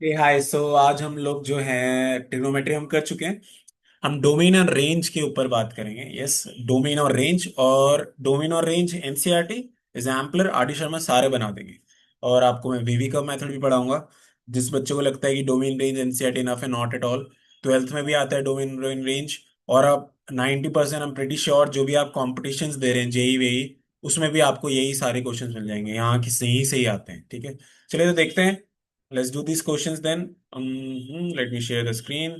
हाय। आज हम लोग जो है ट्रिग्नोमेट्री हम कर चुके हैं। हम डोमेन और रेंज के ऊपर बात करेंगे। यस, डोमेन और range NCERT exemplar R D Sharma सारे बना देंगे। और आपको मैं वीवी का मेथड भी पढ़ाऊंगा। जिस बच्चे को लगता है कि डोमेन रेंज एनसीईआरटी इनफ है, नॉट एट ऑल। ट्वेल्थ में भी आता है डोमेन रेंज। और अब 90% हम प्रेटी श्योर जो भी आप कॉम्पिटिशन्स दे रहे हैं जेई वेई, उसमें भी आपको यही सारे क्वेश्चंस मिल जाएंगे। यहाँ की सही से ही आते हैं। ठीक है, चलिए तो देखते हैं। Let's do these questions then. Let me share the screen.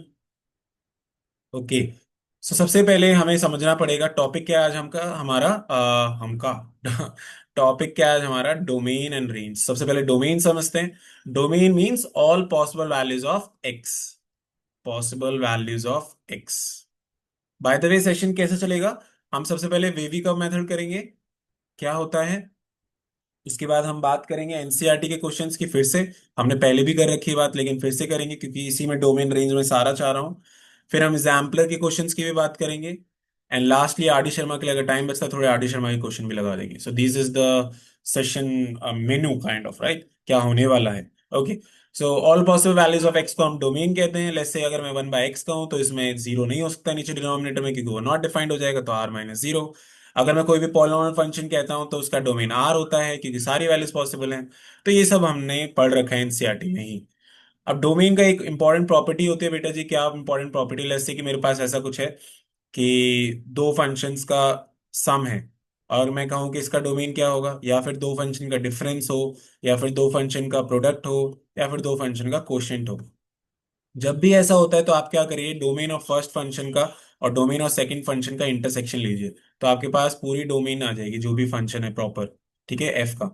Okay. सबसे पहले हमें समझना पड़ेगा टॉपिक क्या है आज हमका हमारा हमका टॉपिक क्या है आज हमारा, डोमेन एंड रेंज। सबसे पहले डोमेन समझते हैं। Domain means all possible values of x. Possible values of x. By the way session कैसे चलेगा? हम सबसे पहले वेवी का मेथड करेंगे, क्या होता है। इसके बाद हम बात करेंगे एनसीईआरटी के क्वेश्चंस की फिर से। हमने पहले भी कर रखी है बात, लेकिन फिर से करेंगे क्योंकि इसी में डोमेन रेंज में सारा चाह रहा हूँ। फिर हम एग्जाम्पलर के क्वेश्चंस की भी बात करेंगे। And lastly R D Sharma के लिए अगर टाइम बचता है थोड़े आर डी शर्मा के क्वेश्चन भी लगा देंगे। So this is the session menu kind of, right, क्या होने वाला है। Okay. So all possible values of x को हम डोमेन कहते हैं। लेट्स से अगर मैं 1/x का हूं तो इसमें जीरो नहीं हो सकता नीचे डिनोमिनेटर में, क्योंकि वो नॉट डिफाइंड हो जाएगा, तो r-0। अगर मैं कोई भी पॉलिनॉमियल फंक्शन कहता हूं तो उसका डोमेन आर होता है, क्योंकि सारी वैल्यूज पॉसिबल हैं। तो ये सब हमने पढ़ रखा है एनसीईआरटी में ही। अब डोमेन का एक इंपॉर्टेंट प्रॉपर्टी होती है बेटा जी। क्या इंपॉर्टेंट प्रॉपर्टी? जैसे कि मेरे पास ऐसा कुछ है कि दो फंक्शंस का सम है, और मैं कहूँ कि इसका डोमेन क्या होगा, या फिर दो फंक्शन का डिफरेंस हो, या फिर दो फंक्शन का प्रोडक्ट हो, या फिर दो फंक्शन का कोशेंट हो। जब भी ऐसा होता है तो आप क्या करिए, डोमेन ऑफ फर्स्ट फंक्शन का और डोमेन ऑफ सेकंड फंक्शन का इंटरसेक्शन लीजिए। तो आपके पास पूरी डोमेन आ जाएगी, जो भी फंक्शन है प्रॉपर, ठीक है, एफ का।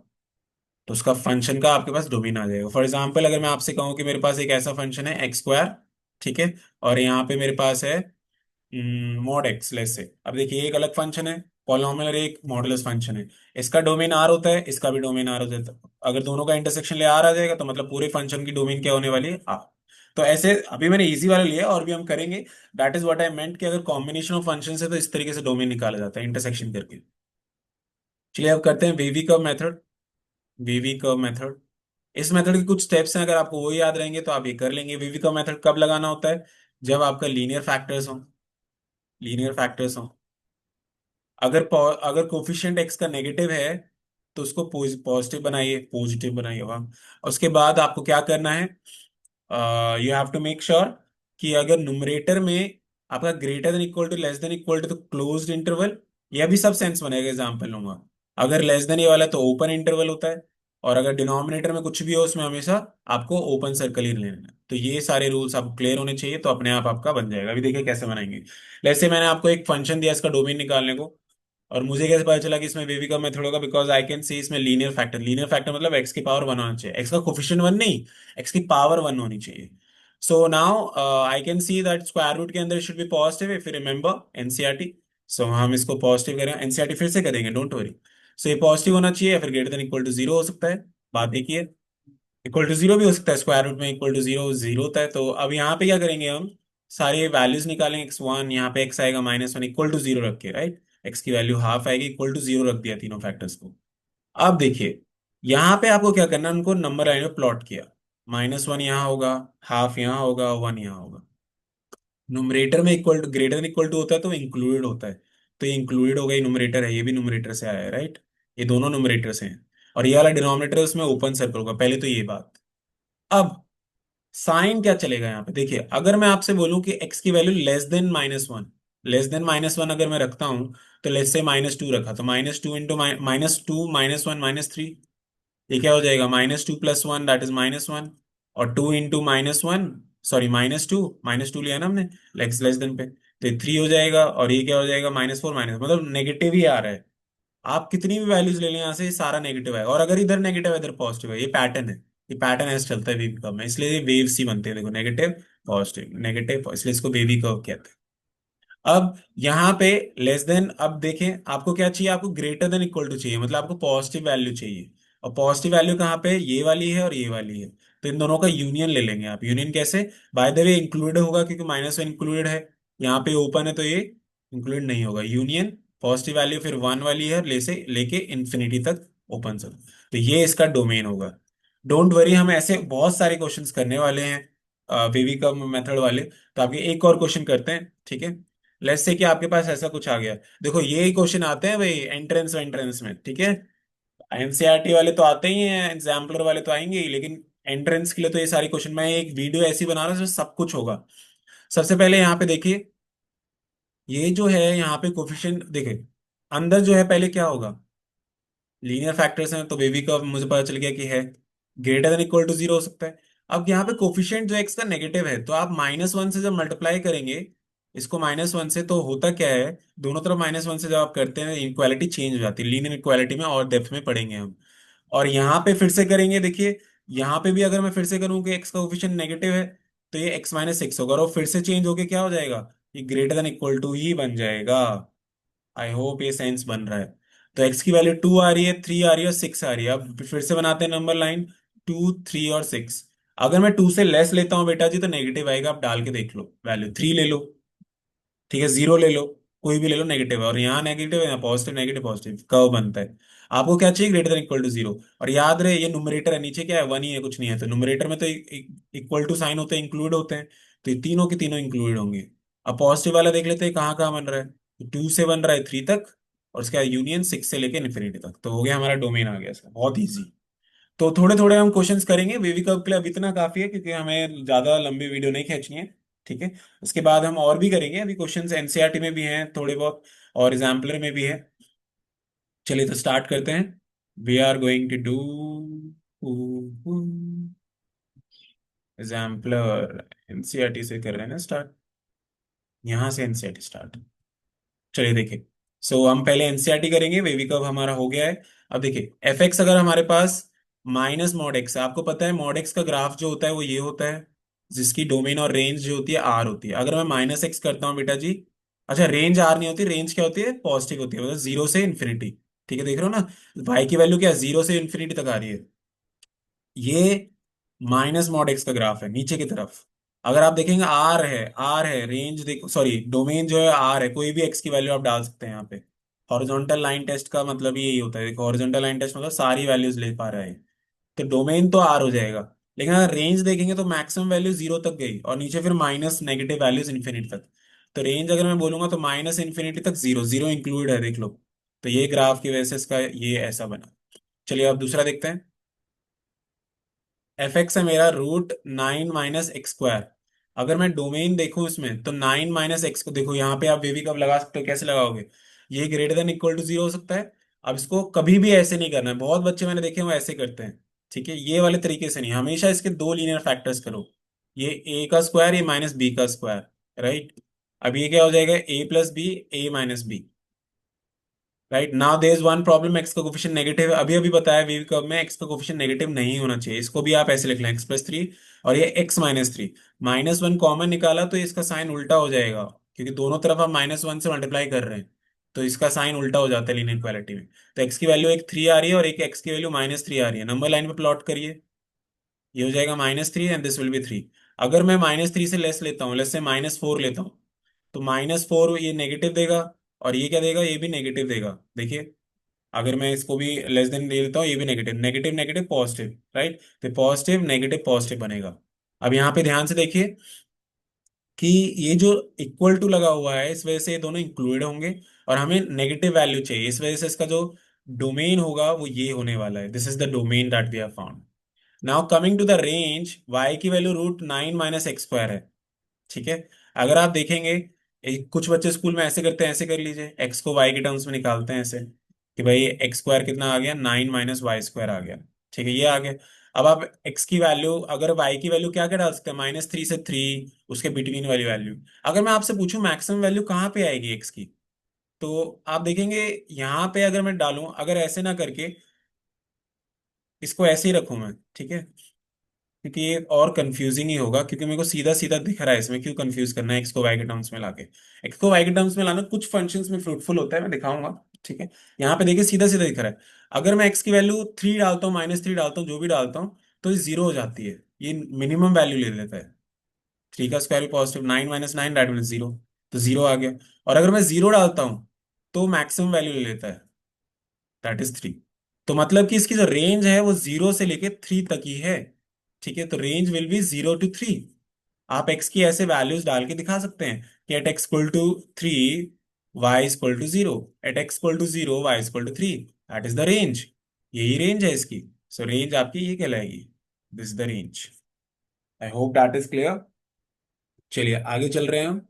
तो उसका फंक्शन का आपके पास डोमेन आ जाएगा। फॉर एग्जाम्पल अगर मैं आपसे कहूँ कि मेरे पास एक ऐसा फंक्शन है एक्स स्क्वायर, ठीक है, और यहाँ पे मेरे पास है मॉड एक्स लेस से। अब देखिए एक अलग फंक्शन है पॉलिनॉमियल और एक मॉडुलस फंक्शन है। इसका डोमेन आर होता है, इसका भी डोमेन आर होता है। तो अगर दोनों का इंटरसेक्शन ले आर आ जाएगा तो मतलब पूरे फंक्शन की डोमेन क्या होने वाली है, आर। तो ऐसे अभी मैंने इजी वाला लिया और भी हम करेंगे। दैट इज व्हाट आई मेंट कि अगर कॉम्बिनेशन ऑफ फंक्शन है तो इस तरीके से डोमेन निकाला जाता है इंटरसेक्शन करके। चलिए अब करते हैं wavy curve method. Wavy curve method, इस मेथड के कुछ स्टेप्स हैं, अगर आपको वो याद रहेंगे तो आप ये कर लेंगे। वीवी कर्व मेथड कब लगाना होता है? जब आपका लीनियर फैक्टर्स हो। लीनियर फैक्टर्स हो। अगर कोफिशिएंट एक्स का नेगेटिव है तो उसको पॉजिटिव बनाइए, पॉजिटिव बनाइए वहां। उसके बाद आपको क्या करना है, you have to make sure कि अगर नुमरेटर में आपका greater than equal to less than equal to तो क्लोज्ड इंटरवल, यह भी सब सेंस बनेगा। एग्जांपल लूंगा, अगर लेस देन ये वाला है तो ओपन इंटरवल होता है। और अगर डिनोमिनेटर में कुछ भी हो उसमें हमेशा आपको ओपन सर्कल ही लेना है। तो ये सारे रूल्स आपको क्लियर होने चाहिए, तो अपने आप आपका बन जाएगा। अभी देखिए कैसे बनाएंगे। जैसे मैंने आपको एक फंक्शन दिया इसका डोमेन निकालने को, और मुझे कैसे पता चला कि इसमें वेवी का मेथड होगा? बिकॉज आई कैन सी इसमें लीनियर फैक्टर मतलब एक्स की पावर वन होना चाहिए। एक्स का कोफिशिएंट वन नहीं, एक्स की पावर वन होनी चाहिए। So now I can see that square root के अंदर should be positive if you remember NCERT. So हम इसको पॉजिटिव करें, एनसीईआरटी फिर से करेंगे, डोंट वरी। सो ये पॉजिटिव होना चाहिए या फिर greater than equal to zero हो सकता है। बात देखिए, इक्वल टू जीरो भी हो सकता है, स्क्वायर रूट में इक्वल टू जीरो जीरो होता है। तो अब यहाँ पे क्या करेंगे, हम सारे वैल्यूज निकालेंगे। एक्स वन, यहाँ पे एक्स आएगा -1 इक्वल टू जीरो रख के, राइट। एक्स की वैल्यू हाफ आएगी, इक्वल टू जीरो रख दिया तीनों फैक्टर्स को। अब देखिए यहाँ पे आपको क्या करना है, उनको नंबर लाइन में प्लॉट किया। -1 यहाँ होगा, हाफ यहाँ होगा, वन यहाँ होगा। नुमरेटर में equal to greater than equal to होता है तो इंक्लूडेड होता है। तो ये इंक्लूडेड हो गई, नुमरेटर है, ये भी नुमरेटर से आया है, राइट। ये दोनों नुमरेटर से हैं। और ये वाला डिनोमिनेटर है उसमें ओपन सर्कल होगा। पहले तो ये बात। अब साइन क्या चलेगा यहाँ पे, देखिए अगर मैं आपसे बोलूं कि एक्स की value less than -1, less than -1 अगर मैं रखता हूं, तो लेस से -2 रखा तो -2 इंटू -2 -1 -3, ये क्या हो जाएगा, -2 + 1 दैट इज -1। और 2 इंटू -1, सॉरी -2 लिया ना हमने लेस देन पे, तो ये 3 हो जाएगा। और ये क्या हो जाएगा, -4 मतलब नेगेटिव ही आ रहा है। आप कितनी भी वैल्यूज ले लें यहाँ से, ये सारा नेगेटिव है। और अगर इधर नेगेटिव है इधर पॉजिटिव है, ये पैटर्न है। ये पैटर्न ऐसे चलता है वेवी कर्व में, इसलिए ये वेव सी बनते हैं। देखो नेगेटिव पॉजिटिव नेगेटिव, इसलिए इसको वेवी कर्व कहते हैं। अब यहाँ पे लेस देन, अब देखें आपको क्या चाहिए, आपको ग्रेटर देन इक्वल टू चाहिए, मतलब आपको पॉजिटिव वैल्यू चाहिए। और पॉजिटिव वैल्यू कहाँ पे है? ये वाली है और ये वाली है। तो इन दोनों का यूनियन ले लेंगे आप। यूनियन कैसे? बाय द वे इंक्लूडेड होगा, क्योंकि -1 इंक्लूडेड है। यहाँ पे ओपन है तो ये इंक्लूड नहीं होगा। यूनियन पॉजिटिव वैल्यू फिर वन वाली है, ले से लेके इंफिनिटी तक ओपन सब। तो ये इसका डोमेन होगा। डोंट वरी, हम ऐसे बहुत सारे क्वेश्चंस करने वाले हैं वेवी का मेथड वाले। तो आपके एक और क्वेश्चन करते हैं, ठीक है। लेट्स से कि आपके पास ऐसा कुछ आ गया। देखो ये क्वेश्चन आते हैं भाई एंट्रेंस एंट्रेंस में, ठीक है। एनसीईआरटी वाले तो आते ही हैं, एग्जाम्पलर वाले तो आएंगे ही, लेकिन एंट्रेंस के लिए तो ये सारे क्वेश्चन, मैं एक वीडियो ऐसी बना रहा हूँ जिसमें सब कुछ होगा। सबसे पहले यहाँ पे देखिए, ये जो है यहाँ पे कोफिशिएंट देखिए, अंदर जो है पहले क्या होगा, लीनियर फैक्टर्स हैं, तो बेबी का मुझे पता चल गया कि है greater than equal to zero हो सकता है। अब यहाँ पे कोफिशिएंट जो एक्स का नेगेटिव है, तो आप -1 से जब मल्टीप्लाई करेंगे इसको -1 से, तो होता क्या है, दोनों तरफ -1 से जब आप करते हैं इक्वालिटी चेंज हो जाती है लीनियर इक्वालिटी में, और डेप्थ में पढ़ेंगे हम। और यहाँ पे फिर से करेंगे, देखिए यहाँ पे भी अगर मैं फिर से करूँ कि एक्स का कोफिशिएंट नेगेटिव है, तो ये x-6 होगा, और फिर से चेंज होके क्या हो जाएगा, ये ग्रेटर देन इक्वल टू ही बन जाएगा। आई होप ये सेंस बन रहा है। तो x की वैल्यू 2 आ रही है, 3 आ रही है और 6 आ रही है। अब फिर से बनाते हैं नंबर लाइन, 2, 3 और 6। अगर मैं 2 से लेस लेता हूं बेटा जी तो नेगेटिव आएगा, आप डाल के देख लो, वैल्यू 3 ले लो, ठीक है, 0 ले लो, कोई भी ले लो नेगेटिव है, और यहाँ नेगेटिव है, यहाँ पॉजिटिव, नेगेटिव पॉजिटिव कर्व बनता है। आपको क्या चाहिए, greater than equal to zero. और याद रहे ये न्यूमरेटर है, नीचे क्या है, 1 ही है, कुछ नहीं है, तो न्यूमरेटर में तो इक्वल टू साइन होते हैं, इंक्लूड होते हैं, तो ये तीनों के तीनों इंक्लूड होंगे। अब पॉजिटिव वाला देख लेते हैं कहाँ कहाँ बन रहा है, 2 से बन रहा है 3 तक, और उसका यूनियन 6 से लेके इन्फिनिटी तक, तो हो गया हमारा डोमेन आ गया इसका, बहुत ईजी। तो थोड़े थोड़े हम क्वेश्चंस करेंगे बेबी कर्व के लिए, अब इतना काफी है क्योंकि हमें ज्यादा लंबी वीडियो नहीं खींचनी है, ठीक है। उसके बाद हम और भी करेंगे, अभी क्वेश्चंस एनसीईआरटी में भी हैं थोड़े बहुत, और एग्जाम्पलर में भी है। चलिए तो स्टार्ट करते हैं। We are going to do exemplar, NCERT से कर रहे हैं ना स्टार्ट, यहाँ से एनसीईआरटी स्टार्ट। चलिए देखिए, सो हम पहले एनसीईआरटी करेंगे, बेबी कब हमारा हो गया है। अब देखिए एफ एक्स अगर हमारे पास माइनस मॉड एक्स है, आपको पता है मॉड एक्स का ग्राफ जो होता है वो ये होता है, जिसकी डोमेन और रेंज जो होती है आर होती है। अगर मैं -x करता हूँ बेटा जी, अच्छा रेंज आर नहीं होती, रेंज क्या होती है, पॉजिटिव होती है, मतलब 0 से इन्फिनिटी, ठीक है, देख रहे हो ना, भाई की वैल्यू क्या है, 0 से इन्फिनिटी तक आ रही है। ये माइनस मॉड एक्स का ग्राफ है नीचे की तरफ। अगर आप देखेंगे आर है, रेंज देखो, सॉरी डोमेन जो है आर है, कोई भी एक्स की वैल्यू आप डाल सकते हैं यहाँ पे। हॉरिजॉन्टल लाइन टेस्ट का मतलब ही यही होता है, देखो हॉरिजॉन्टल लाइन टेस्ट मतलब सारी वैल्यूज ले पा रहा है, तो डोमेन तो आर हो जाएगा। लेकिन अगर रेंज देखेंगे तो मैक्सिमम वैल्यू 0 तक गई, और नीचे फिर माइनस नेगेटिव वैल्यूज इन्फिनिटी तक। तो रेंज अगर मैं बोलूंगा तो -इन्फिनिटी तक जीरो, जीरो इंक्लूड है, देख लो। तो ये ग्राफ की वजह से इसका ये ऐसा बना। चलिए अब दूसरा देखते हैं। एफ एक्स है मेरा √9 - x²। अगर मैं डोमेन देखूं इसमें तो 9 - x को देखो, यहाँ पे आप बेबी कब लगा सकते हो, कैसे लगाओगे, ये greater than equal to zero हो सकता है। अब इसको कभी भी ऐसे नहीं करना है, बहुत बच्चे मैंने देखे हैं वो ऐसे करते हैं, ठीक है, ये वाले तरीके से नहीं, हमेशा इसके दो लीनियर फैक्टर्स करो, ये ए का स्क्वायर, ये -b का स्क्वायर, राइट। अब ये क्या हो जाएगा, a + b, a - b, right. Now there is one problem, X का कोफिशिएंट नेगेटिव है, अभी अभी बताया वी कब में एक्स का कोफिशिएंट नेगेटिव नहीं होना चाहिए, इसको भी आप ऐसे लिख लें x+3, और ये x-3, -1 कॉमन निकाला तो इसका साइन उल्टा हो जाएगा, क्योंकि दोनों तरफ हम -1 से मल्टीप्लाई कर रहे हैं, तो इसका साइन उल्टा हो जाता है लीनियर इक्वालिटी में। तो एक्स की वैल्यू एक 3 आ रही है और एक एक्स की वैल्यू -3 आ रही है, नंबर लाइन पे प्लॉट करिए, ये हो जाएगा -3 एंड दिस विल बी 3। अगर मैं -3 से लेस लेता हूँ, लेस से -4 लेता हूँ, तो -4 ये नेगेटिव देगा, और ये क्या देगा, ये भी नेगेटिव देगा, देखिए। अगर मैं इसको भी लेस देन दे देता हूँ, ये भी negative, negative negative positive, right, तो पॉजिटिव नेगेटिव पॉजिटिव बनेगा। अब यहाँ पे ध्यान से देखिए कि ये जो इक्वल टू लगा हुआ है, इस वजह से ये दोनों इंक्लूडेड होंगे, और हमें नेगेटिव वैल्यू चाहिए, इस वजह से इसका जो डोमेन होगा वो ये होने वाला है, this is the domain that we have found. Now coming to the range, y की वैल्यू √9 - x² है, ठीक है। अगर आप देखेंगे, कुछ बच्चे स्कूल में ऐसे करते हैं, ऐसे कर लीजिए, x को y के टर्म्स में निकालते हैं ऐसे, कि भाई x² कितना आ गया, 9 - y² आ गया, ठीक है, ये आ गया। अब आप x की वैल्यू, अगर y की वैल्यू क्या क्या डाल सकते हैं, -3 से 3, उसके बिटवीन वाली वैल्यू। अगर मैं आपसे पूछूं मैक्सिमम वैल्यू कहाँ पे आएगी x की, तो आप देखेंगे यहाँ पे अगर मैं डालूं, अगर ऐसे ना करके इसको ऐसे ही रखूं मैं, ठीक है, क्योंकि ये और कंफ्यूजिंग ही होगा, क्योंकि मेरे को सीधा सीधा दिख रहा है, इसमें क्यों कंफ्यूज करना है एक्स को वाई के टर्म्स में लाके। एक्स को वाई के टर्म्स में लाना कुछ फंक्शंस में फ्रूटफुल होता है, मैं दिखाऊंगा, ठीक है। यहाँ पे देखिए सीधा सीधा दिख रहा है, अगर मैं एक्स की वैल्यू 3 डालता हूँ, -3 डालता हूँ, जो भी डालता हूँ, तो ये 0 हो जाती है, ये मिनिमम वैल्यू ले लेता है। 3 का स्क्वायर भी पॉजिटिव, 9 - 9 दैट मीन 0, तो 0 आ गया। और अगर मैं 0 डालता हूँ तो मैक्सिमम वैल्यू ले लेता है, दैट इज 3। तो मतलब कि इसकी जो रेंज है वो 0 से लेके 3 तक ही है। ठीक है, तो रेंज विल बी 0 to 3। आप एक्स की ऐसे वैल्यूज डाल के दिखा सकते हैं कि at x = 3 y = 0, at x = 0 y = 3, that is the range. यही रेंज है इसकी। सो रेंज आपकी ये कहलाएगी, this is the range. I hope that is clear. चलिए आगे चल रहे हैं हम।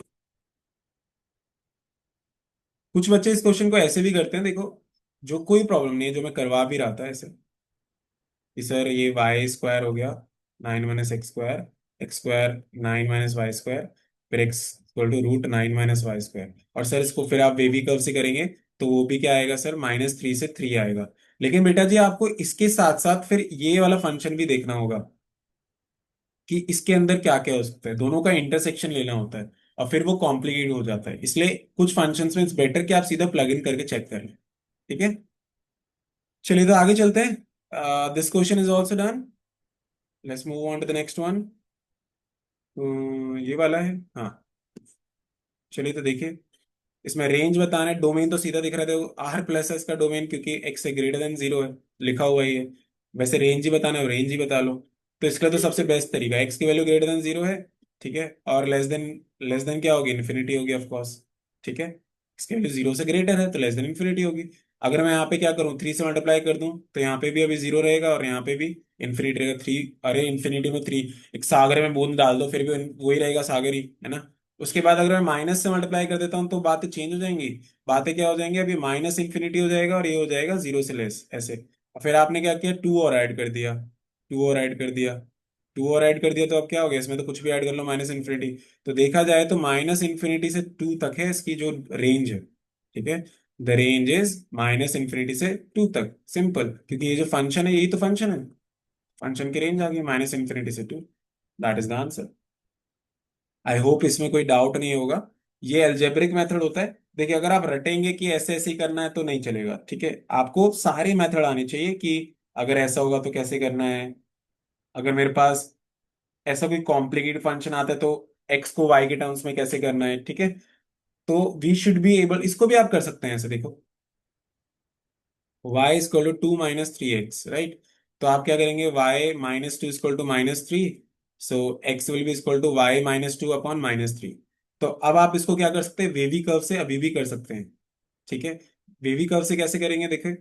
कुछ बच्चे इस क्वेश्चन को ऐसे भी करते हैं, देखो, जो कोई प्रॉब्लम नहीं है, जो मैं करवा भी रहा था ऐसे कि सर ये y² हो गया 9 - x², x², 9 - y², फिर x = √9 - y²। और सर इसको फिर आप बेबी कर्व से करेंगे तो वो भी क्या आएगा सर, -3 से 3 आएगा। लेकिन बेटा जी आपको इसके साथ साथ फिर ये वाला फंक्शन भी देखना होगा कि इसके अंदर क्या क्या हो सकता है, दोनों का इंटरसेक्शन लेना होता है, और फिर वो कॉम्प्लिकेट हो जाता है। इसलिए कुछ फंक्शंस में इट्स बेटर कि आप सीधा प्लग इन करके चेक कर लें। ठीक है, चलिए तो आगे चलते हैं। This question is also done. Let's move on to the next one. ये वाला है, हाँ। चलिए तो देखिए, इसमें रेंज बताना है, डोमेन तो सीधा दिख रहा था, R+ है इसका डोमेन, क्योंकि x से >0 है, लिखा हुआ ही है। वैसे रेंज ही बताना है, रेंज ही बता लो। तो इसका तो सबसे बेस्ट तरीका, x की वैल्यू >0 है, ठीक है, और लेस देन क्या होगी, इन्फिनिटी होगी ऑफ कोर्स। ठीक है, इसकी वैल्यू 0 से ग्रेटर है तो लेस देन इन्फिनिटी होगी। अगर मैं यहाँ पे क्या करूँ, 3 से मल्टीप्लाई कर दूं तो यहाँ पे भी अभी 0 रहेगा और यहाँ पे भी इन्फिनिटी रहेगा। 3, अरे इन्फिनिटी में 3, एक सागर में बूंद डाल दो फिर भी वही रहेगा, सागर ही है ना। उसके बाद अगर मैं माइनस से मल्टीप्लाई कर देता हूँ तो बातें चेंज हो जाएंगी। बातें क्या हो जाएंगी, अभी -इन्फिनिटी हो जाएगा और ये हो जाएगा 0 से लेस ऐसे। और फिर आपने क्या किया, 2 और ऐड कर दिया, 2 और ऐड कर दिया, 2 और ऐड कर दिया, तो अब क्या हो गया, इसमें तो कुछ भी ऐड कर लो -इन्फिनिटी। तो देखा जाए तो -इन्फिनिटी से 2 तक है इसकी जो रेंज है। ठीक है, द रेंज इज -इन्फिनिटी से 2 तक, सिंपल, क्योंकि ये जो फंक्शन है यही तो फंक्शन है। फंक्शन की रेंज आ गई -इन्फिनिटी से 2, that is the answer. I hope इसमें कोई डाउट नहीं होगा। ये एल्जेब्रिक मेथड होता है। देखिए अगर आप रटेंगे कि ऐसे ऐसे ही करना है तो नहीं चलेगा। ठीक है, आपको सारे मेथड आने चाहिए कि अगर ऐसा होगा तो कैसे करना है, अगर मेरे पास ऐसा कोई कॉम्प्लिकेटेड फंक्शन आता है तो एक्स को वाई के टर्म्स में कैसे करना है। ठीक है, तो वी शुड बी एबल, इसको भी आप कर सकते हैं ऐसे, देखो y = 2 - 3x, राइट। तो आप क्या करेंगे, y - 2 = -3, so x will be equal to y - 2 upon -3। तो अब आप इसको क्या कर सकते हैं, वेवी कर्व से अभी भी कर सकते हैं। ठीक है, वेवी कर्व से कैसे करेंगे, देखें।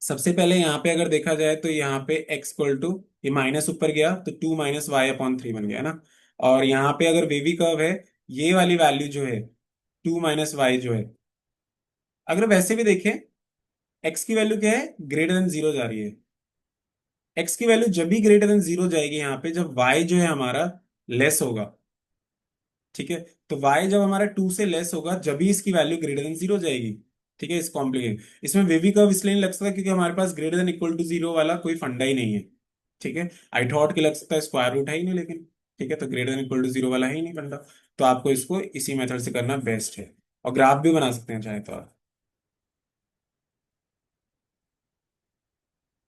सबसे पहले यहाँ पे अगर देखा जाए तो यहाँ पे x इक्वल टू, ये माइनस ऊपर गया तो 2 - y/3 बन गया ना। और यहाँ पे अगर वेवी कर्व है, ये वाली वैल्यू जो है 2 - y जो है, अगर वैसे भी देखें, x की वैल्यू क्या है, >0 जा रही है। x की वैल्यू जब भी >0 जाएगी यहाँ पे, जब y जो है हमारा लेस होगा। ठीक है, तो y जब हमारा 2 से लेस होगा जब भी इसकी वैल्यू >0 जाएगी। ठीक है, इस कॉम्प्लिकेट, इसमें वेवी कर्व इसलिए नहीं लग सकता क्योंकि हमारे पास >= 0 वाला कोई फंडा ही नहीं है। ठीक है, आई थॉट कि लग सकता है, स्क्वायर रूट है ही नहीं लेकिन। ठीक है, तो >= 0 वाला है ही नहीं फंडा। तो आपको इसको इसी मेथड से करना बेस्ट है। और ग्राफ भी बना सकते हैं चाहे तो आप।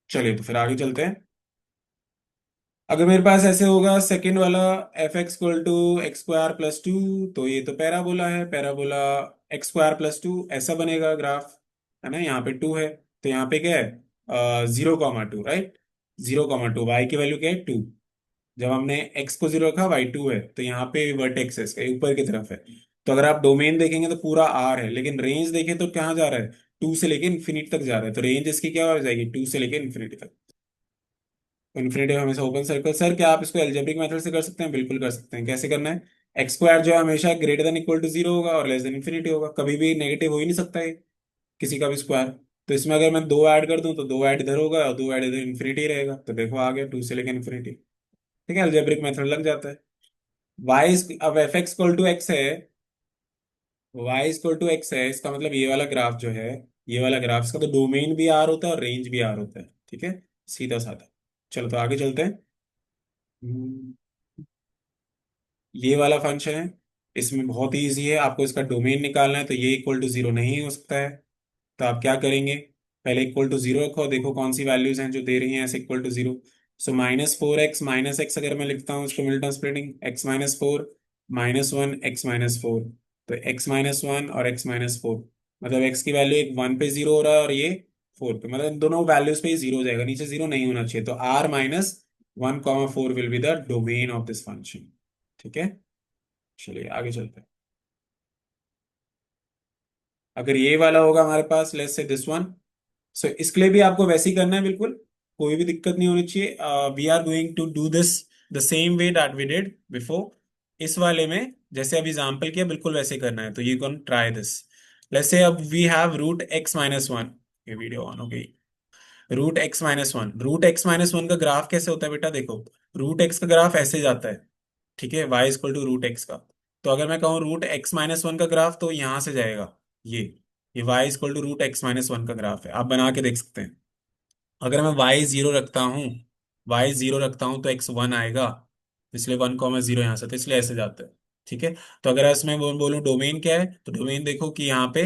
चलिए तो फिर आगे चलते हैं। अगर मेरे पास ऐसे होगा सेकंड वाला, f(x = x² + 2), तो ये तो पैराबोला है, पैराबोला x² + 2 ऐसा बनेगा ग्राफ, है ना। यहाँ पे 2 है तो यहाँ पे क्या है, 0,2, राइट। 0,2, y की वैल्यू क्या है, 2। जब हमने x को 0 रखा, y 2 है, तो यहाँ पे वर्टेक्स है इसका, ऊपर की तरफ है। तो अगर आप डोमेन देखेंगे तो पूरा R है, लेकिन रेंज देखें तो कहाँ जा रहा है, 2 से लेके इन्फिनिटी तक जा रहा है। तो रेंज इसकी क्या हो जाएगी, 2 से लेके इन्फिनिटी तक। इन्फिनिटी हमेशा ओपन सर्कल। सर क्या आप इसको एल्जेब्रिक मेथड से कर सकते हैं, बिल्कुल कर सकते हैं। कैसे करना है, x² जो है हमेशा >= 0 होगा और < होगा, कभी भी नेगेटिव हो ही नहीं सकता है किसी का भी स्क्वायर। तो इसमें अगर मैं 2 ऐड कर दूं तो 2 ऐड इधर होगा और 2 ऐड इधर, इन्फिनिटी रहेगा। तो देखो आ गया 2 से लेकर इन्फिनिटी। ठीक है, एल्जेब्रिक मेथड लग जाता है। अब f(x = x) है, y = x है, इसका मतलब ये वाला ग्राफ जो है, ये वाला ग्राफ, इसका तो डोमेन भी आर होता है और रेंज भी आर होता है। ठीक है, सीधा साधा। चलो तो आगे चलते हैं। हम्म, ये वाला फंक्शन है, इसमें बहुत ही ईजी है, आपको इसका डोमेन निकालना है। तो ये =0 नहीं हो सकता है। तो आप क्या करेंगे, पहले =0 रखो, देखो कौन सी वैल्यूज हैं जो दे रही हैं ऐसे =0। सो -4x -x, अगर मैं लिखता हूँ इसको मिल्टन स्प्लिटिंग, x-4 -1 x-4, तो x-1 और x-4, मतलब x की वैल्यू एक 1 पे 0 हो रहा है और ये 4 पे, मतलब इन दोनों वैल्यूज पे ही जीरो हो जाएगा, नीचे जीरो नहीं होना चाहिए, तो R-1,4 will be the domain of this function. ठीक है, चलिए आगे चलते हैं। अगर ये वाला होगा हमारे पास, लेट्स से दिस वन, सो इसके लिए भी आपको वैसे ही करना है बिल्कुल, कोई भी दिक्कत नहीं होनी चाहिए। We are going to do this the same way that we did before. इस वाले में जैसे अभी एग्जाम्पल किया बिल्कुल वैसे करना है, तो you can try this. Let's say अब वी हैव रूट x-1, ये वीडियो ऑन हो गई। रूट x-1 का ग्राफ कैसे होता है बेटा, देखो, रूट एक्स का ग्राफ ऐसे जाता है, ठीक है, y equal to root x का। तो अगर मैं कहूँ रूट x-1 का ग्राफ, तो यहां से जाएगा ये ये y equal to root x-1 का ग्राफ है, आप बना के देख सकते हैं। अगर मैं y 0 रखता हूँ तो x1 आएगा, इसलिए 1,0 यहाँ से, तो इसलिए ऐसे जाता है। ठीक है, तो अगर इसमें बोलूँ डोमेन क्या है, तो डोमेन देखो कि यहाँ पे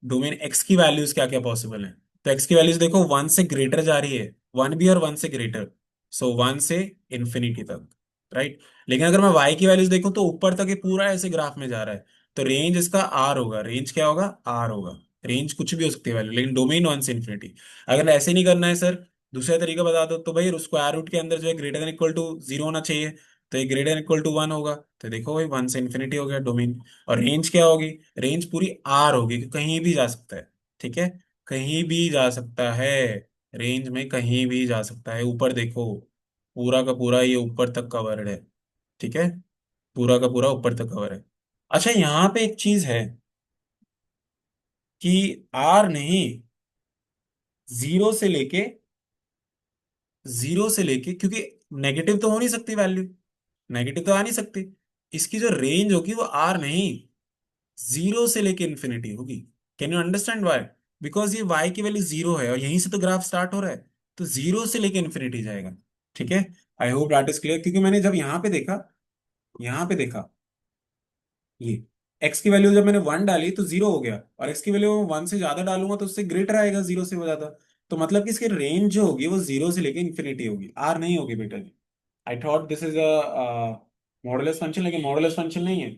डोमेन x की वैल्यूज क्या क्या पॉसिबल है। तो x की वैल्यूज देखो, 1 से ग्रेटर जा रही है, 1 भी और 1 से ग्रेटर, सो 1 से इंफिनिटी तक, राइट। लेकिन अगर मैं y की वैल्यूज देखूं तो ऊपर तक ये पूरा ऐसे ग्राफ में जा रहा है, तो रेंज इसका r होगा, रेंज क्या होगा, r होगा। रेंज कुछ भी हो सकती है वैल्यू, लेकिन डोमेन 1 से इंफिनिटी। अगर ऐसे नहीं करना है सर, दूसरा तरीका बता दो, तो भाई स्क्वायर रूट के अंदर जो है greater than equal to zero होना चाहिए, तो ये ग्रेटर देन इक्वल टू 1 होगा, तो देखो भाई 1 से इंफिनिटी हो गया डोमेन। और रेंज क्या होगी, रेंज पूरी आर होगी, कि कहीं भी जा सकता है। ठीक है, कहीं भी जा सकता है, रेंज में कहीं भी जा सकता है। ऊपर देखो, पूरा का पूरा ये ऊपर तक कवर्ड है। ठीक है, पूरा का पूरा ऊपर तक कवर है। अच्छा, यहाँ पे एक चीज है कि आर नहीं, जीरो से लेके क्योंकि नेगेटिव तो हो नहीं सकती वैल्यू, नेगेटिव तो आ नहीं सकती, इसकी जो रेंज होगी वो आर नहीं, जीरो से लेके इन्फिनिटी होगी। Can you understand why? Because ये वाई की वैल्यू जीरो है और यहीं से तो ग्राफ स्टार्ट हो रहा है, तो जीरो से लेके इन्फिनिटी जाएगा। ठीक है, आई होप दैट इज क्लियर, क्योंकि मैंने जब यहाँ पे देखा ये एक्स की वैल्यू जब मैंने 1 डाली तो जीरो हो गया, और एक्स की वैल्यू 1 से ज्यादा डालूंगा तो उससे ग्रेटर आएगा, जीरो से हो ज्यादा। तो मतलब कि इसकी रेंज जो होगी वो जीरो से लेके इन्फिनिटी होगी, आर नहीं होगी बेटा जी। I thought this is a modulus function, लेकिन मॉडुलस फंक्शन नहीं है।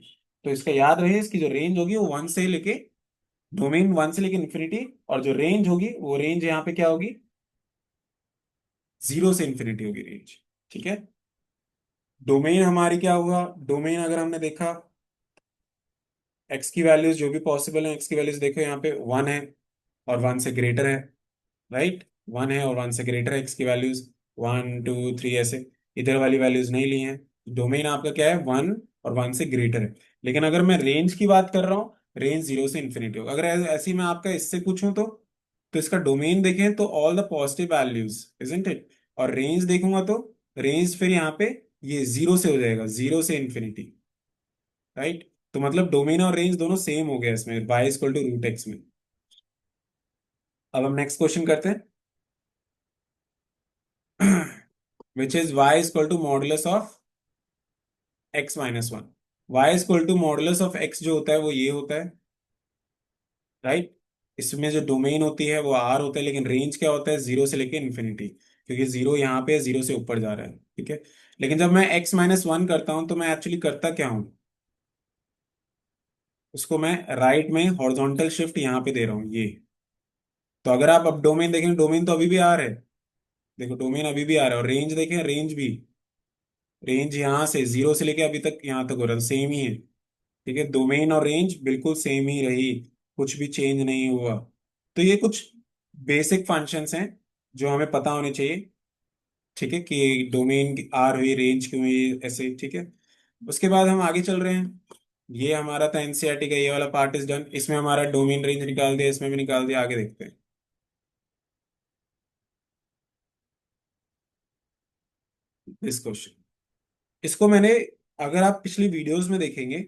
तो इसका याद रहे, इसकी जो रेंज होगी वो 1 से लेके, डोमेन 1 से लेके इन्फिनिटी, और जो रेंज होगी वो रेंज यहाँ पे क्या होगी, जीरो से इन्फिनिटी होगी रेंज। ठीक है, डोमेन हमारी क्या हुआ, डोमेन अगर हमने देखा, एक्स की वैल्यूज जो भी पॉसिबल है, एक्स की वैल्यूज देखो यहाँ पे 1 है और 1 से ग्रेटर है, राइट। 1 है और 1 से ग्रेटर है एक्स की वैल्यूज, 1 2 3 ऐसे, इधर वाली वैल्यूज नहीं ली हैं। डोमेन आपका क्या है, 1 और 1 से ग्रेटर है। लेकिन अगर मैं रेंज की बात कर रहा हूँ, रेंज जीरो से इन्फिनिटी होगा। अगर ऐसे ही मैं आपका इससे पूछूं तो इसका डोमेन देखें तो all the positive values, isn't it. और रेंज देखूंगा तो रेंज फिर यहाँ पे ये जीरो से हो जाएगा, जीरो से इन्फिनिटी, राइट। तो मतलब डोमेन और रेंज दोनों सेम हो गया इसमें, y equal to root x में। अब हम नेक्स्ट क्वेश्चन करते हैं, which is y equal to modulus of x-1। y equal to modulus of x जो होता है वो ये होता है, राइट। इसमें जो डोमेन होती है वो r होता है, लेकिन रेंज क्या होता है, जीरो से लेके इन्फिनिटी, क्योंकि जीरो यहाँ पे जीरो से ऊपर जा रहा है। ठीक है, लेकिन जब मैं x-1 करता हूं तो मैं एक्चुअली करता क्या हूं, उसको मैं राइट में हॉरिजॉन्टल शिफ्ट यहाँ पे दे रहा हूँ ये। तो अगर आप अब डोमेन देखें, डोमेन तो अभी भी आ रहा है, देखो डोमेन अभी भी आ रहा है, और रेंज देखें, रेंज भी, रेंज यहाँ से जीरो से लेके अभी तक यहाँ तक हो रहा है, सेम ही है। ठीक है, डोमेन और रेंज बिल्कुल सेम ही रही, कुछ भी चेंज नहीं हुआ। तो ये कुछ बेसिक फंक्शंस हैं जो हमें पता होने चाहिए। ठीक है, कि डोमेन आर हुई, रेंज क्यों हुई, ऐसे। ठीक है, उसके बाद हम आगे चल रहे हैं। ये हमारा था एनसीईआरटी का, ये वाला पार्ट इज डन। इसमें हमारा डोमेन रेंज निकाल दिया, इसमें भी निकाल दिया, आगे देखते हैं दिस क्वेश्चन। इसको मैंने, अगर आप पिछली वीडियोस में देखेंगे,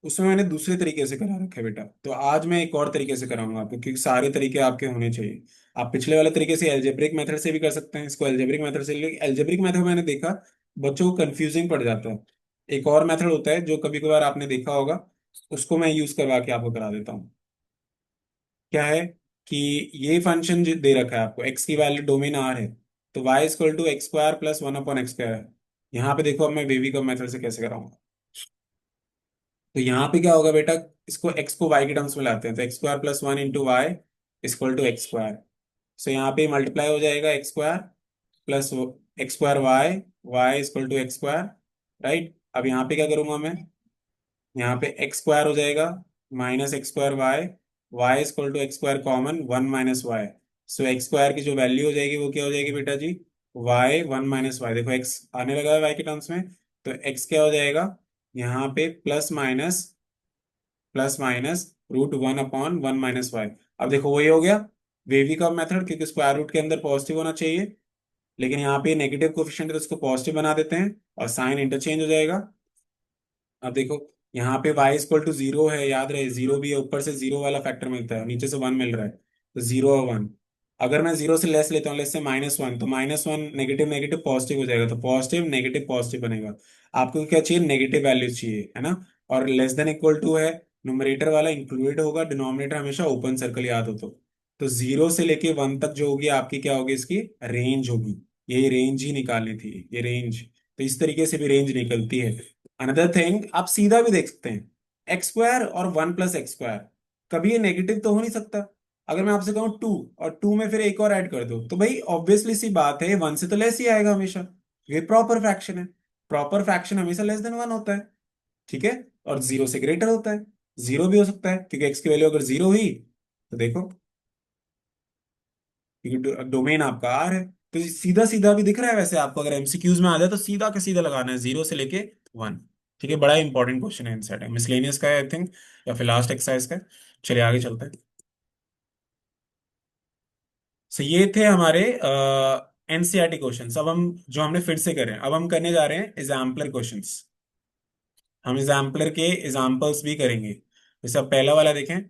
उसमें मैंने दूसरे तरीके से करा रखा है बेटा, तो आज मैं एक और तरीके से कराऊंगा आपको, क्योंकि सारे तरीके आपके होने चाहिए। आप पिछले वाले तरीके से एल्जेब्रिक मेथड से भी कर सकते हैं, इसको एल्जेब्रिक मेथड से, लेकिन एल्जेब्रिक मेथड मैंने देखा बच्चों को कंफ्यूजिंग पड़ जाता है। एक और मेथड होता है जो कभी कभार आपने देखा होगा, उसको मैं यूज करवा के आपको करा देता हूँ। क्या है कि ये फंक्शन जो दे रखा है आपको, एक्स की वैल्यू डोमेन आर है, तो y equal to x square plus 1/x square है। यहाँ पे देखो, अब मैं बेबी का मेथड से कैसे कराऊंगा। तो यहाँ पे क्या होगा बेटा, इसको x को y के टर्म्स में लाते हैं, तो x square plus 1 into y equal to x square. So यहाँ पे मल्टीप्लाई हो जाएगा x square plus x square y, y equal to x square, right. अब यहाँ पे क्या करूंगा मैं, यहाँ पे एक्स स्क्वायर हो जाएगा minus x square y, y equal to x square common one minus y. So x square की जो वैल्यू हो जाएगी वो क्या हो जाएगी बेटा जी, वाई वन माइनस वाई, देखो एक्स आने लगा है वाई के टर्म्स में, तो एक्स क्या हो जाएगा यहाँ पे plus minus root one upon one minus y. अब देखो वही हो गया वेवी का मेथड, क्योंकि स्क्वायर रूट के अंदर पॉजिटिव होना चाहिए, लेकिन यहाँ पे नेगेटिव कोफिशिएंट है तो उसको पॉजिटिव बना देते हैं और साइन इंटरचेंज हो जाएगा। अब देखो यहाँ पे y इक्वल टू जीरो है, याद रहे जीरो भी है, ऊपर से जीरो वाला फैक्टर मिलता है, नीचे से वन मिल रहा है, तो जीरो और वन। अगर मैं जीरो से लेस लेता हूँ, लेस से माइनस वन, तो minus one negative negative positive हो जाएगा, तो पॉजिटिव नेगेटिव पॉजिटिव बनेगा। आपको क्या चाहिए, नेगेटिव वैल्यूज चाहिए, है ना। और लेस देन इक्वल टू है, न्यूमरेटर वाला इंक्लूडेड होगा, डिनोमिनेटर हमेशा ओपन सर्कल, याद हो तो जीरो से लेके वन तक जो होगी आपकी क्या होगी, इसकी रेंज होगी। ये रेंज ही निकालनी थी, ये रेंज, तो इस तरीके से भी रेंज निकलती है। अनदर थिंग आप सीधा भी देख सकते हैं, एक्स स्क्वायर और वन प्लस एक्स स्क्वायर, कभी ये नेगेटिव तो हो नहीं सकता। अगर मैं आपसे कहूँ टू, और टू में फिर एक और ऐड कर दो, तो भाई ऑब्वियसली सी बात है वन से तो लेस ही आएगा हमेशा, ये प्रॉपर फ्रैक्शन है। प्रॉपर फ्रैक्शन हमेशा लेस देन वन होता है, ठीक है। और जीरो से ग्रेटर होता है, जीरो भी हो सकता है क्योंकि एक्स की वैल्यू अगर जीरो हुई तो देखो, क्योंकि डोमेन आपका आर है, तो सीधा सीधा भी दिख रहा है। वैसे आपको अगर एमसीक्यूज में आ जाए तो सीधा का सीधा लगाना है, जीरो से लेके वन। ठीक है, बड़ा इंपॉर्टेंट क्वेश्चन है, आंसर है मिसलेनियस का है आई थिंक, या फिर लास्ट एक्सरसाइज का है। चलिए आगे चलते हैं। सो ये थे हमारे एनसीईआरटी क्वेश्चंस। अब हम जो हमने फिर से करें, अब हम करने जा रहे हैं एग्जाम्पलर क्वेश्चंस। हम एग्जाम्पलर के एग्जाम्पल्स भी करेंगे। जैसे अब पहला वाला देखें,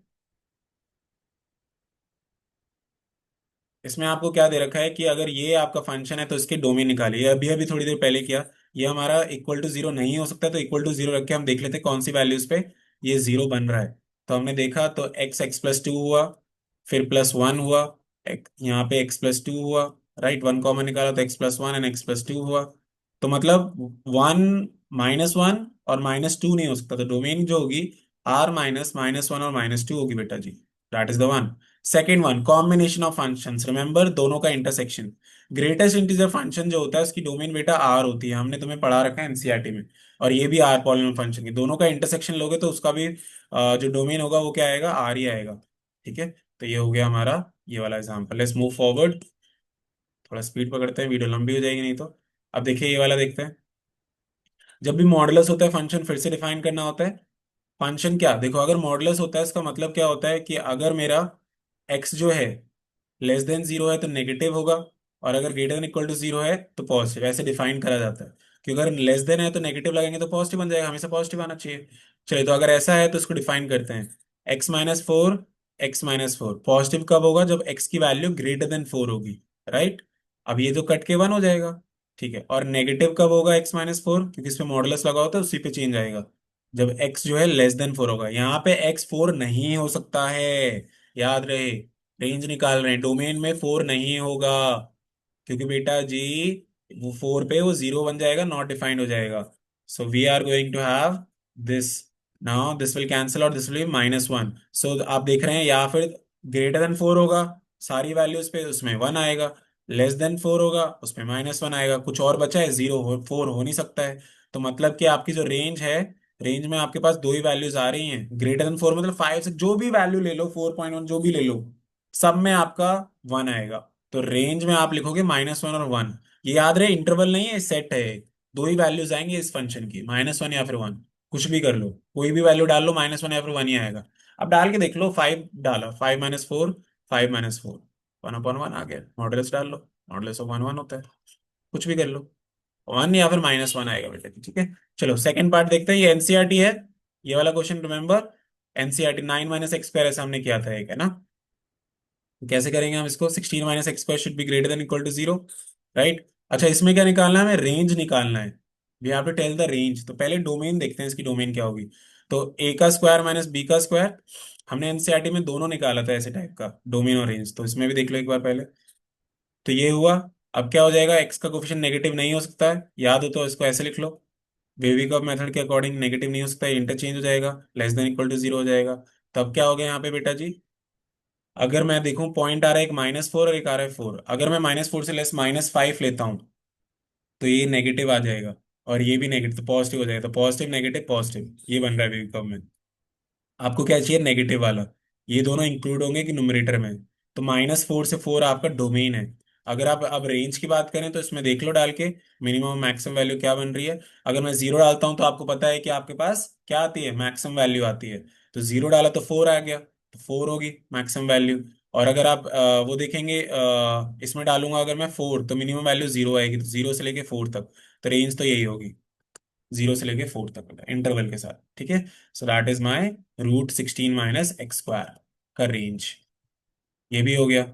इसमें आपको क्या दे रखा है कि अगर ये आपका फंक्शन है तो इसके डोमेन निकालिए। ये अभी अभी थोड़ी देर पहले किया, ये हमारा इक्वल टू जीरो नहीं हो सकता, तो इक्वल टू जीरो रख के हम देख लेते हैं कौन सी वैल्यूज पे ये जीरो बन रहा है। तो हमने देखा तो एक्स एक्स प्लस टू हुआ, फिर प्लस वन हुआ, यहाँ पे एक्स प्लस टू हुआ, राइट, वन कॉमन निकाला तो x plus one and x plus two हुआ। तो मतलब वन माइनस वन और माइनस टू नहीं हो सकता, तो डोमेन जो होगी आर माइनस माइनस वन और माइनस टू होगी बेटा जी, that is the one. Second one, combination of functions, remember दोनों का इंटरसेक्शन। ग्रेटेस्ट इंटीजर फंक्शन जो होता है उसकी डोमेन बेटा आर होती है, हमने तुम्हें पढ़ा रखा है एनसीईआरटी में। और ये भी आर पॉलिनॉमियल फंक्शन की दोनों का इंटरसेक्शन लोगे तो उसका भी जो डोमेन होगा वो क्या आएगा, आर ही आएगा। ठीक है, तो ये हो गया हमारा ये वाला एग्जाम्पल। लेट्स मूव फॉरवर्ड, थोड़ा स्पीड पकड़ते हैं, वीडियो लंबी हो जाएगी नहीं तो। अब देखिए ये वाला देखते हैं। जब भी मॉडुलस होता है फंक्शन फिर से डिफाइन करना होता है। फंक्शन क्या, देखो अगर मॉडुलस होता है इसका मतलब क्या होता है कि अगर मेरा एक्स जो है लेस देन जीरो है तो नेगेटिव होगा, और अगर greater than equal to zero है तो पॉजिटिव, ऐसे डिफाइन करा जाता है। क्योंकि अगर लेस देन है तो नेगेटिव लगेंगे तो पॉजिटिव बन जाएगा, हमेशा पॉजिटिव आना चाहिए। चलिए, तो अगर ऐसा है तो इसको डिफाइन करते हैं। X minus four, x minus four positive कब होगा, जब एक्स की वैल्यू ग्रेटर देन फोर होगी, राइट। अब ये तो कट के वन हो जाएगा, ठीक है। और नेगेटिव कब होगा एक्स माइनस फोर, क्योंकि इसमें मॉडुलस लगा होता है उसी पे चेंज आएगा, जब एक्स जो है लेस देन फोर होगा। यहाँ पे एक्स फोर नहीं हो सकता है, याद रहे, रेंज निकाल रहे हैं, डोमेन में फोर नहीं होगा, क्योंकि बेटा जी वो फोर पे वो जीरो बन जाएगा, नॉट डिफाइंड हो जाएगा। So we are going to have this, now this will cancel और this will minus one. So आप देख रहे हैं, या फिर ग्रेटर देन फोर होगा सारी वैल्यूज पे, उसमें वन आएगा, लेस देन फोर होगा उसमें माइनस वन आएगा, कुछ और बचा है, जीरो हो, फोर हो नहीं सकता है। तो मतलब कि आपकी जो रेंज है, रेंज में आपके पास दो ही वैल्यूज आ रही हैं, ग्रेटर देन फोर मतलब फाइव से जो भी वैल्यू ले लो, फोर पॉइंट वन जो भी ले लो, सब में आपका वन आएगा। तो रेंज में आप लिखोगे माइनस वन और वन। ये याद रहे इंटरवल नहीं है, सेट है, दो ही वैल्यूज आएंगे इस फंक्शन की, माइनस वन या फिर वन, कुछ भी कर लो, कोई भी वैल्यू डाल लो, माइनस वन या फिर वन ही आएगा। अब डाल के देख लो, फाइव डाला, five minus four, five minus four, one upon one आ गया, मॉडुलस डाल लो, मॉडुलस ऑफ वन वन होता है, कुछ भी कर लो, वन या फिर माइनस वन आएगा बेटे, ठीक है। चलो सेकंड पार्ट देखते हैं, ये एनसीईआरटी है, ये वाला question remember, NCERT nine minus x square ऐसा हमने किया था एक, है ना। कैसे करेंगे हम इसको, sixteen minus x square should be greater than equal to zero, right. अच्छा, इसमें क्या निकालना है, हमें रेंज निकालना है। We have to tell the range, तो पहले डोमेन देखते हैं, इसकी डोमेन क्या होगी। तो ए का स्क्वायर माइनस बी का स्क्वायर, हमने एनसीईआरटी में दोनों निकाला था ऐसे टाइप का, डोमेन और रेंज, तो इसमें भी देख लो एक बार पहले। तो ये हुआ। अब क्या हो जाएगा, एक्स का कोफिशिएंट नेगेटिव नहीं हो सकता है, याद हो तो इसको ऐसे लिख लो, वेविकॉफ मेथड के अकॉर्डिंग नेगेटिव नहीं हो सकता है, इंटरचेंज हो जाएगा, less than equal to zero हो जाएगा। तब क्या हो गया यहाँ पे बेटा जी, अगर मैं देखूं पॉइंट आ रहा है एक -4 और एक आ रहा है 4, अगर मैं -4 से लेस -5 लेता हूं तो ये नेगेटिव आ जाएगा, और ये भी नेगेटिव, तो पॉजिटिव हो जाएगा, तो पॉजिटिव नेगेटिव पॉजिटिव ये बन रहा है वेव कर्व में। आपको क्या चाहिए, नेगेटिव वाला। ये दोनों इंक्लूड होंगे कि न्यूमरेटर में। तो -4 से 4 आपका डोमेन है। अगर आप अब रेंज की बात करें तो इसमें देख लो डाल के मिनिमम मैक्सिमम वैल्यू क्या बन रही है। अगर मैं 0 डालता हूं तो आपको पता है कि आपके पास क्या आती है, मैक्सिमम वैल्यू आती है। तो 0 डाला तो 4 आ गया, तो 4 होगी मैक्सिमम वैल्यू। और अगर आप वो देखेंगे इसमें डालूंगा अगर मैं 4 तो मिनिमम वैल्यू 0 आएगी, तो 0 से लेके 4 तक। तो रेंज तो यही होगी, 0 से लेके 4 तक इंटरवल के साथ, ठीक है। So that is my √16 - x² का रेंज। ये भी हो गया।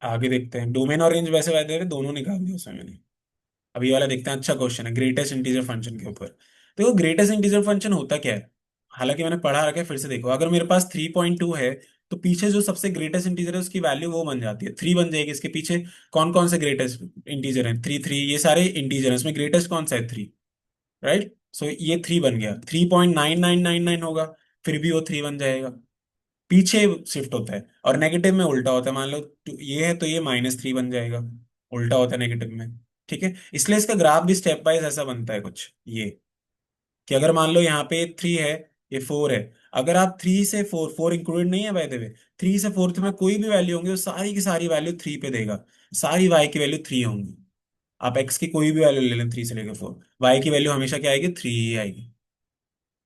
आगे देखते हैं, डोमेन और रेंज वैसे वैसे दोनों निकाल दिए उसमें मैंने। अब ये वाला देखते हैं, अच्छा क्वेश्चन है ग्रेटेस्ट इंटीजर फंक्शन के ऊपर। देखो ग्रेटेस्ट इंटीजर फंक्शन होता क्या है, हालांकि मैंने पढ़ा रखा है, फिर से देखो। अगर मेरे पास 3.2 है तो पीछे जो सबसे ग्रेटेस्ट इंटीजर है उसकी वैल्यू वो बन जाती है 3 बन जाएगी। इसके पीछे कौन कौन से ग्रेटेस्ट इंटीजर हैं, 3 3, ये सारे इंटीजर हैं, इसमें ग्रेटेस्ट कौन सा है, 3। राइट, सो ये 3 बन गया, 3.9999 होगा, फिर भी वो 3 बन जाएगा। पीछे शिफ्ट होता है, और नेगेटिव में उल्टा होता है। मान लो ये है तो ये -3 बन जाएगा, उल्टा होता है नेगेटिव में। ठीक है, इसलिए इसका ग्राफ भी स्टेप वाइज ऐसा बनता है कुछ ये, कि अगर मान लो यहाँ पे 3 है, ये 4 है। अगर आप 3 से 4, 4 इंक्लूडेड नहीं है बाय द वे, 3 से 4 में कोई भी वैल्यू होंगी वो सारी की सारी वैल्यू 3 पे देगा। सारी वाई की वैल्यू 3 होंगी। आप एक्स की कोई भी वैल्यू ले लें 3 से लेकर 4, वाई की वैल्यू हमेशा क्या आएगी, 3 ही आएगी।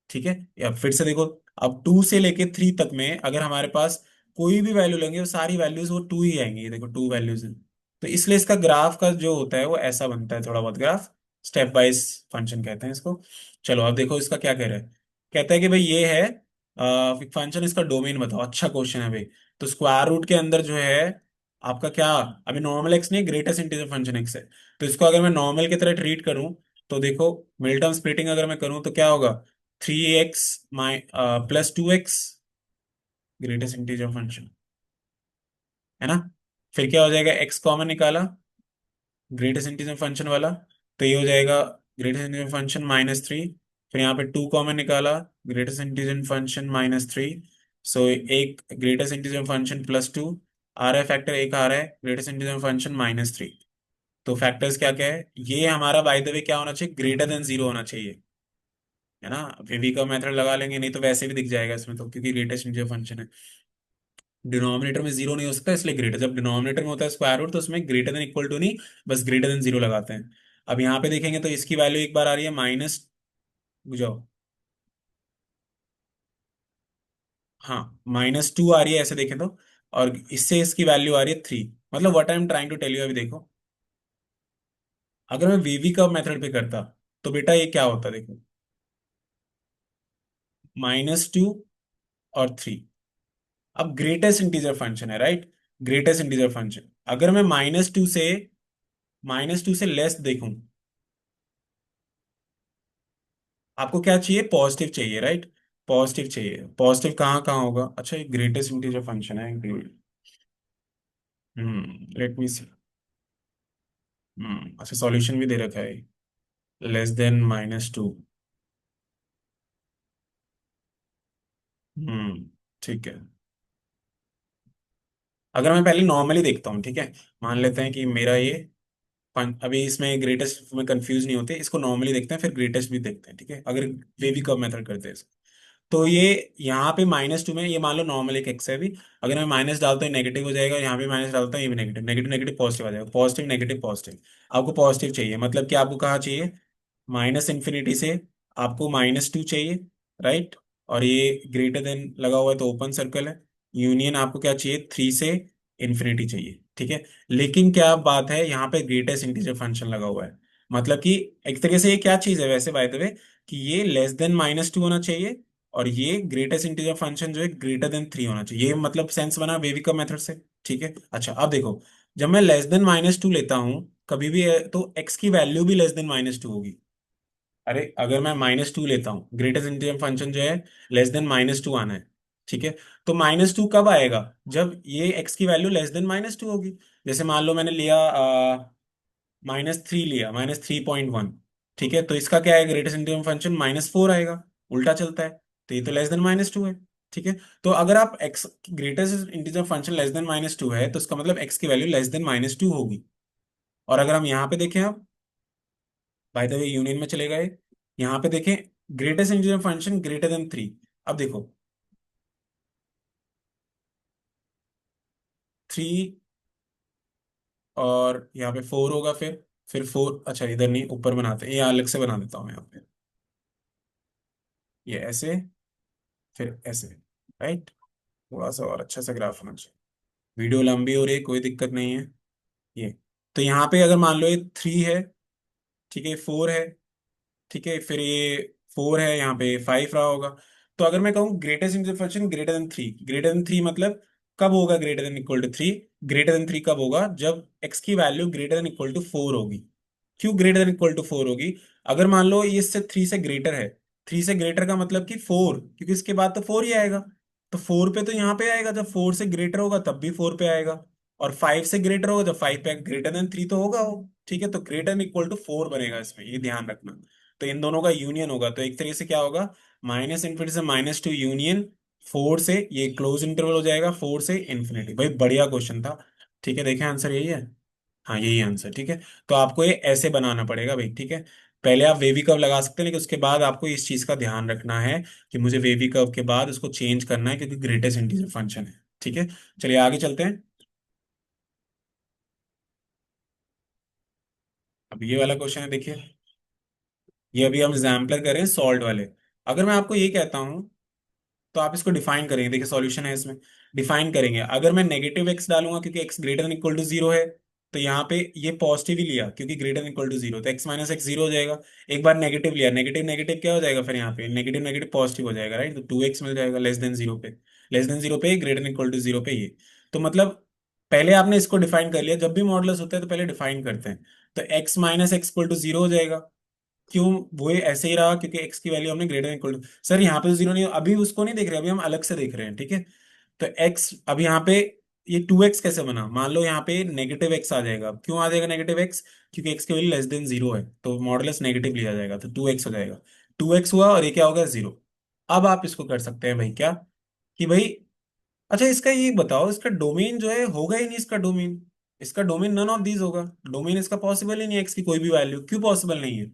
ठीक है, या फिर से देखो, अब 2 से लेके 3 तक में अगर हमारे पास कोई भी वैल्यू लेंगे वो सारी वैल्यूज वो 2 ही आएंगी। ये देखो 2 वैल्यूज हैं। तो इसलिए इसका ग्राफ का जो होता है वो ऐसा बनता है, थोड़ा बहुत ग्राफ स्टेप वाइज फंक्शन कहते हैं इसको। चलो अब देखो इसका क्या कह रहा है। कहता है कि भाई ये है फंक्शन, इसका डोमेन बताओ। अच्छा क्वेश्चन है भाई। तो स्क्वायर रूट के अंदर जो है आपका क्या, अभी नॉर्मल एक्स नहीं, ग्रेटेस्ट इंटीजर फंक्शन एक्स है। तो इसको अगर मैं नॉर्मल की तरह ट्रीट करूं तो देखो, मिड टर्म स्प्लिटिंग अगर मैं करूं तो क्या होगा, 3x माइ +2x, ग्रेटेस्ट इंटीजर फंक्शन है ना। फिर क्या हो जाएगा, x कॉमन निकाला ग्रेटेस्ट इंटीजर फंक्शन वाला, तो ये हो जाएगा ग्रेटेस्ट इंटीजर फंक्शन -3। फिर यहाँ पे 2 कॉमन निकाला ग्रेटेस्ट इंटीजर फंक्शन -3। सो एक ग्रेटेस्ट इंटीजर फंक्शन +2 आ रहा है, फैक्टर एक आ रहा है ग्रेटेस्ट इंटीजर फंक्शन -3। तो फैक्टर्स क्या क्या है, ये हमारा बाय द वे क्या होना चाहिए, >0 होना चाहिए, है ना। वीवी का मेथड लगा लेंगे, नहीं तो वैसे भी दिख जाएगा इसमें तो, क्योंकि ग्रेटेस्ट इंटीजर फंक्शन है। डिनोमिनेटर में 0 नहीं हो सकता, इसलिए ग्रेटर। जब डिनोमिनेटर में होता है स्क्वायर रूट तो उसमें >= नहीं, बस >0 लगाते हैं। अब यहाँ पे देखेंगे तो इसकी वैल्यू एक बार आ रही है माइनस, बुझाओ, हाँ -2 आ रही है ऐसे देखें तो। और इससे इसकी वैल्यू आ रही है 3। मतलब what I am trying to tell you, अभी देखो, अगर मैं वीवी का मेथड पे करता तो बेटा ये क्या होता, देखो, -2 और 3। अब ग्रेटेस्ट इंटीजर फंक्शन है, राइट, ग्रेटेस्ट इंटीजर फंक्शन। अगर मैं -2 से लेस देखूं, आपको क्या चाहिए, पॉजिटिव चाहिए, राइट। पॉजिटिव चाहिए, पॉजिटिव कहाँ कहाँ होगा, अच्छा ये ग्रेटेस्ट इंटीजर फंक्शन है इंक्लूड। लेट मी सी। अच्छा सॉल्यूशन भी दे रखा है, << -2। ठीक है। अगर मैं पहले नॉर्मली देखता हूँ, ठीक है, मान लेते हैं कि मेरा ये अभी इसमें ग्रेटेस्ट में कंफ्यूज नहीं होते, इसको नॉर्मली देखते हैं फिर ग्रेटेस्ट भी देखते हैं, ठीक है। अगर वे भी कब मेथड करते हैं, तो ये यहाँ पे -2 में ये मान लो नॉर्मल एक एक्स है भी, अगर मैं माइनस डालता हूँ नेगेटिव हो जाएगा, यहाँ पे माइनस डालता हूँ ये भी नेगेटिव, नेगेटिव नेगेटिव पॉजिटिव आ जाएगा, पॉजिटिव नेगेटिव पॉजिटिव। आपको पॉजिटिव चाहिए, मतलब कि आपको कहाँ चाहिए, -∞ से आपको -2 चाहिए, राइट। और ये ग्रेटर देन लगा हुआ है तो ओपन सर्कल है। यूनियन आपको क्या चाहिए, 3 से इन्फिनिटी चाहिए, ठीक है। लेकिन क्या बात है, यहाँ पे ग्रेटेस्ट इंटीजर फंक्शन लगा हुआ है, मतलब कि एक तरीके से ये क्या चीज है वैसे बाय द वे, कि ये << होना चाहिए, और ये ग्रेटेस्ट इंटीजर फंक्शन जो है >3 होना चाहिए। ये मतलब सेंस बना वेविका मेथड से, ठीक है। अच्छा अब देखो, जब मैं <<-2 लेता हूं कभी भी तो x की वैल्यू भी <<-2 होगी। अरे अगर मैं -2 लेता हूँ, ग्रेटेस्ट इंटीजर फंक्शन जो है <<-2 आना है, ठीक है। तो -2 कब आएगा, जब ये x की वैल्यू <<-2 होगी। जैसे मान लो मैंने लिया -3 लिया, -3.1, ठीक है। तो इसका क्या है, ग्रेटेस्ट इंटीजर फंक्शन -4 आएगा, उल्टा चलता है। तो ये तो <<-2 है। ठीक है। तो अगर आप x greatest integer function less than -2 है तो इसका मतलब एक्स की वैल्यू लेस देन -2 होगी। और अगर हम यहाँ पे देखें, अब बाय द वे यूनियन में चले गए, यहाँ पे देखें greatest integer function greater than 3। अब देखो 3 और यहाँ पे 4 होगा, फिर 4, अच्छा इधर नहीं, ऊपर बनाते हैं, ये अलग से बना देता हूँ मैं यहाँ पे, ये ऐसे, फिर ऐसे, राइट। थोड़ा सा और अच्छा सा ग्राफ होना चाहिए। वीडियो लंबी हो रही है, कोई दिक्कत नहीं है। ये, तो यहाँ पे अगर मान लो ये 3 है, ठीक है, 4 है, ठीक है, फिर ये 4 है, यहाँ पे 5 रहा होगा। तो अगर मैं कहूँ greatest integer function greater than three मतलब कब होगा greater than equal to 3? Greater than 3 कब होगा? जब एक्स की value greater than equal to 4 होगी। क्यों ग्रेटर देन इक्वल टू 4 होगी? अगर मान लो ये इससे 3 से ग्रेटर है, 3 से ग्रेटर का मतलब कि 4, क्योंकि इसके बाद तो 4 ही आएगा। तो 4 पे तो यहाँ पे आएगा, जब 4 से ग्रेटर होगा तब भी 4 पे आएगा। और 5 से ग्रेटर होगा जब 5 पे, ग्रेटर देन 3 तो होगा वो, ठीक है। तो ग्रेटर देन इक्वल टू 4 बनेगा इसमें, ये ध्यान रखना। तो इन दोनों का यूनियन होगा, तो एक तरीके से क्या होगा, -∞ से -2 यूनियन 4 से, ये क्लोज इंटरवल हो जाएगा 4 से इन्फिनिटी। भाई बढ़िया क्वेश्चन था। ठीक है, देखें आंसर यही है। हाँ यही आंसर, ठीक है। तो आपको ये ऐसे बनाना पड़ेगा भाई, ठीक है। पहले आप वेवी कर्व लगा सकते हैं, लेकिन उसके बाद आपको इस चीज का ध्यान रखना है कि मुझे वेवी कर्व के बाद उसको चेंज करना है, क्योंकि ग्रेटेस्ट इंटीजर फंक्शन है, ठीक है। चलिए आगे चलते हैं। अब ये वाला क्वेश्चन है, देखिए। ये अभी हम एग्जाम्पलर करें सॉल्व वाले। अगर मैं आपको ये कहता हूं तो आप इसको डिफाइन करेंगे, देखिए सॉल्यूशन है इसमें। डिफाइन करेंगे, अगर मैं नेगेटिव एक्स डालूंगा क्योंकि x greater than equal to 0 है, तो यहाँ पे ये पॉजिटिव ही लिया क्योंकि ग्रेटर देन इक्वल टू 0, तो एक्स माइनस एक्स 0 हो जाएगा। एक बार नेगेटिव लिया, नेगेटिव नेगेटिव क्या हो जाएगा, फिर यहाँ पे नेगेटिव नेगेटिव पॉजिटिव हो जाएगा, राइट। तो 2x मिल जाएगा लेस देन 0 पे, लेस देन 0 पे ग्रेटर देन इक्वल टू 0 पे ये। तो मतलब पहले आपने इसको डिफाइन कर लिया, जब भी मॉडुलस होता है तो पहले डिफाइन करते हैं। तो x minus x equal to 0 हो जाएगा। क्यों? वो ये ऐसे ही रहा क्योंकि एक्स की वैल्यू हमने ग्रेटर इक्वल टू, सर यहाँ पे तो 0 नहीं, अभी उसको नहीं देख रहे, अभी हम अलग से देख रहे हैं, ठीक है। तो एक्स अब यहाँ पे, ये 2x कैसे बना, मान लो यहाँ पे नेगेटिव एक्स आ जाएगा। अब क्यों आ जाएगा नेगेटिव एक्स? क्योंकि एक्स की वैल्यू लेस देन 0 है, तो मॉडुलस नेगेटिव लिया जाएगा, तो 2x हो जाएगा। 2x हुआ और ये क्या होगा, 0। अब आप इसको कर सकते हैं भाई क्या, कि भाई, अच्छा इसका ये बताओ, इसका डोमेन जो है होगा ही नहीं, इसका डोमेन, इसका डोमेन नन ऑफ दीज होगा। डोमेन इसका पॉसिबल ही नहीं है, एक्स की कोई भी वैल्यू। क्यों पॉसिबल नहीं है?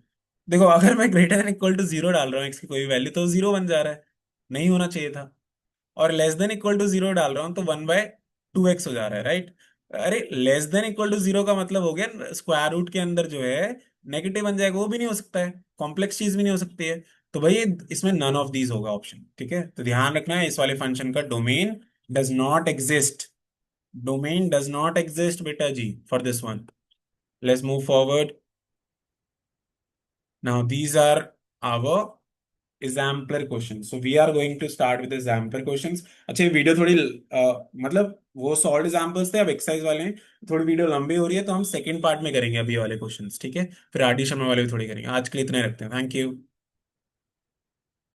देखो अगर मैं ग्रेटर देन इक्वल टू 0 डाल रहा हूँ एक्स की कोई भी वैल्यू, तो 0 बन जा रहा है, नहीं होना चाहिए था। और लेस देन इक्वल टू 0 डाल रहा हूँ तो 1/2x हो जा रहा है, राइट। अरे लेस देन इक्वल टू 0 का मतलब हो गया स्क्वायर रूट के अंदर जो है नेगेटिव बन जाएगा, वो भी नहीं हो सकता है, कॉम्प्लेक्स चीज भी नहीं हो सकती है। तो भाई इसमें नन ऑफ दीज होगा ऑप्शन, ठीक है। तो ध्यान रखना है इस वाले फंक्शन का domain does not exist, domain does not exist बेटा जी for this one. Let's move forward. Now these are our exemplar question, so we are going to start with exemplar questions. अच्छा ये वीडियो थोड़ी मतलब वो solve examples थे, अब exercise वाले हैं, थोड़ी वीडियो लंबी हो रही है, तो हम सेकंड पार्ट में करेंगे अभी वाले क्वेश्चंस, ठीक है। फिर आरडी शर्मा वाले भी थोड़ी करेंगे। आज के लिए इतने रखते हैं, थैंक यू।